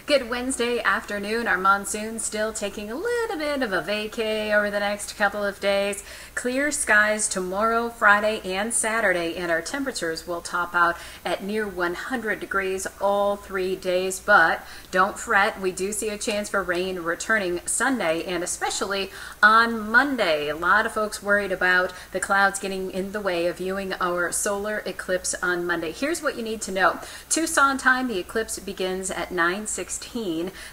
Good Wednesday afternoon. Our monsoon still taking a little bit of a vacay over the next couple of days. Clear skies tomorrow, Friday, and Saturday, and our temperatures will top out at near 100 degrees all 3 days. But don't fret, we do see a chance for rain returning Sunday and especially on Monday. A lot of folks worried about the clouds getting in the way of viewing our solar eclipse on Monday. Here's what you need to know. Tucson time, the eclipse begins at 9:16.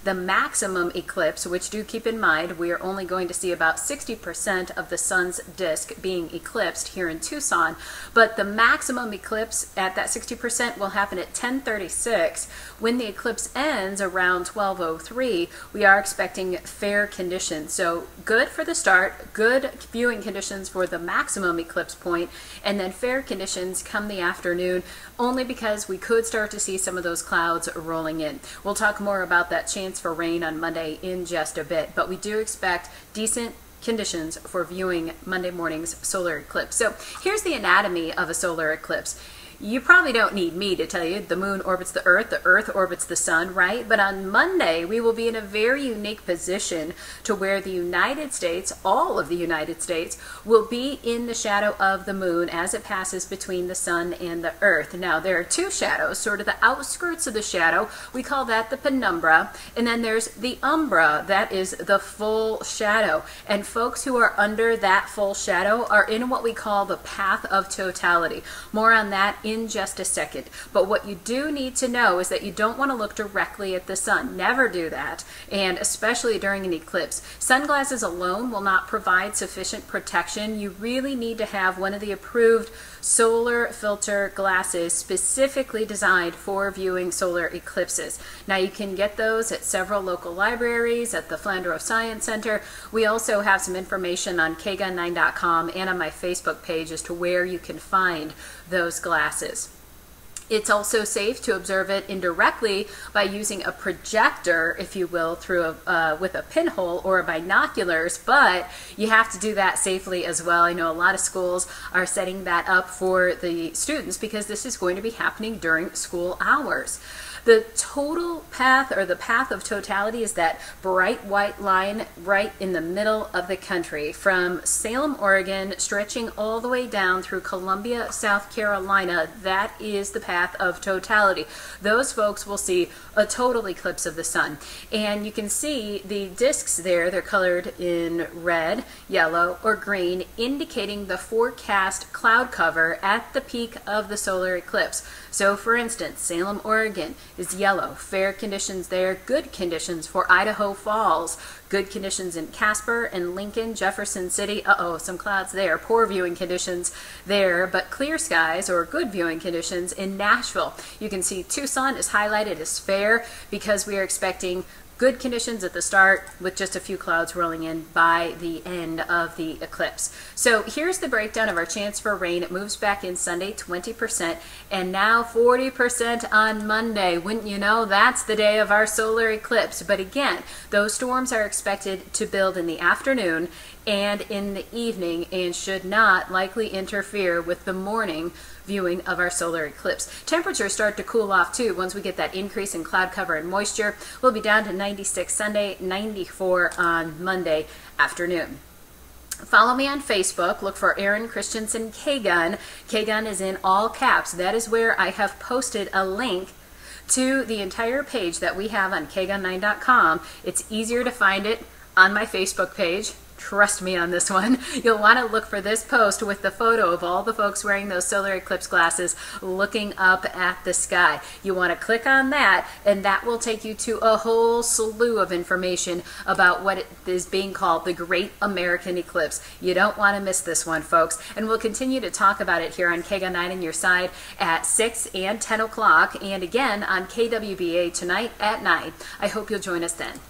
The maximum eclipse, which do keep in mind we are only going to see about 60% of the sun's disk being eclipsed here in Tucson, but the maximum eclipse at that 60% will happen at 10:36. When the eclipse ends around 12:03, we are expecting fair conditions. So good for the start, good viewing conditions for the maximum eclipse point, and then fair conditions come the afternoon, only because we could start to see some of those clouds rolling in. We'll talk more about that chance for rain on Monday in just a bit, but we do expect decent conditions for viewing Monday morning's solar eclipse. So here's the anatomy of a solar eclipse. You probably don't need me to tell you the moon orbits the earth orbits the sun, right? But on Monday, we will be in a very unique position to where the United States, all of the United States, will be in the shadow of the moon as it passes between the sun and the earth. Now, there are two shadows, sort of the outskirts of the shadow. We call that the penumbra. And then there's the umbra, that is the full shadow. And folks who are under that full shadow are in what we call the path of totality. More on that in just a second. But what you do need to know is that you don't want to look directly at the sun. Never do that, and especially during an eclipse. Sunglasses alone will not provide sufficient protection. You really need to have one of the approved solar filter glasses specifically designed for viewing solar eclipses. Now you can get those at several local libraries, at the Flandreau Science Center. We also have some information on KGUN9.com and on my Facebook page as to where you can find those glasses. It's also safe to observe it indirectly by using a projector, if you will, through with a pinhole or binoculars, but you have to do that safely as well. I know a lot of schools are setting that up for the students because this is going to be happening during school hours. The total path, or the path of totality, is that bright white line right in the middle of the country, from Salem, Oregon, stretching all the way down through Columbia, South Carolina. That is the path of totality. Those folks will see a total eclipse of the sun. And you can see the discs there, they're colored in red, yellow, or green, indicating the forecast cloud cover at the peak of the solar eclipse. So for instance, Salem, Oregon is yellow, fair conditions there, good conditions for Idaho Falls, good conditions in Casper and Lincoln, Jefferson City, some clouds there, poor viewing conditions there, but clear skies or good viewing conditions in Nashville. You can see Tucson is highlighted as fair because we are expecting good conditions at the start with just a few clouds rolling in by the end of the eclipse. So here's the breakdown of our chance for rain. It moves back in Sunday, 20%, and now 40% on Monday. Wouldn't you know, that's the day of our solar eclipse. But again, those storms are expected to build in the afternoon and in the evening and should not likely interfere with the morning viewing of our solar eclipse. Temperatures start to cool off too once we get that increase in cloud cover and moisture. We'll be down to 96 Sunday, 94 on Monday afternoon. Follow me on Facebook. Look for Erin Christiansen KGUN. KGUN is in all caps. That is where I have posted a link to the entire page that we have on KGUN9.com. It's easier to find it on my Facebook page. Trust me on this one. You'll want to look for this post with the photo of all the folks wearing those solar eclipse glasses looking up at the sky. You want to click on that, and that will take you to a whole slew of information about what is being called the Great American Eclipse. You don't want to miss this one, folks. And we'll continue to talk about it here on KGUN 9 on your side at 6 and 10 o'clock, and again on KWBA tonight at 9. I hope you'll join us then.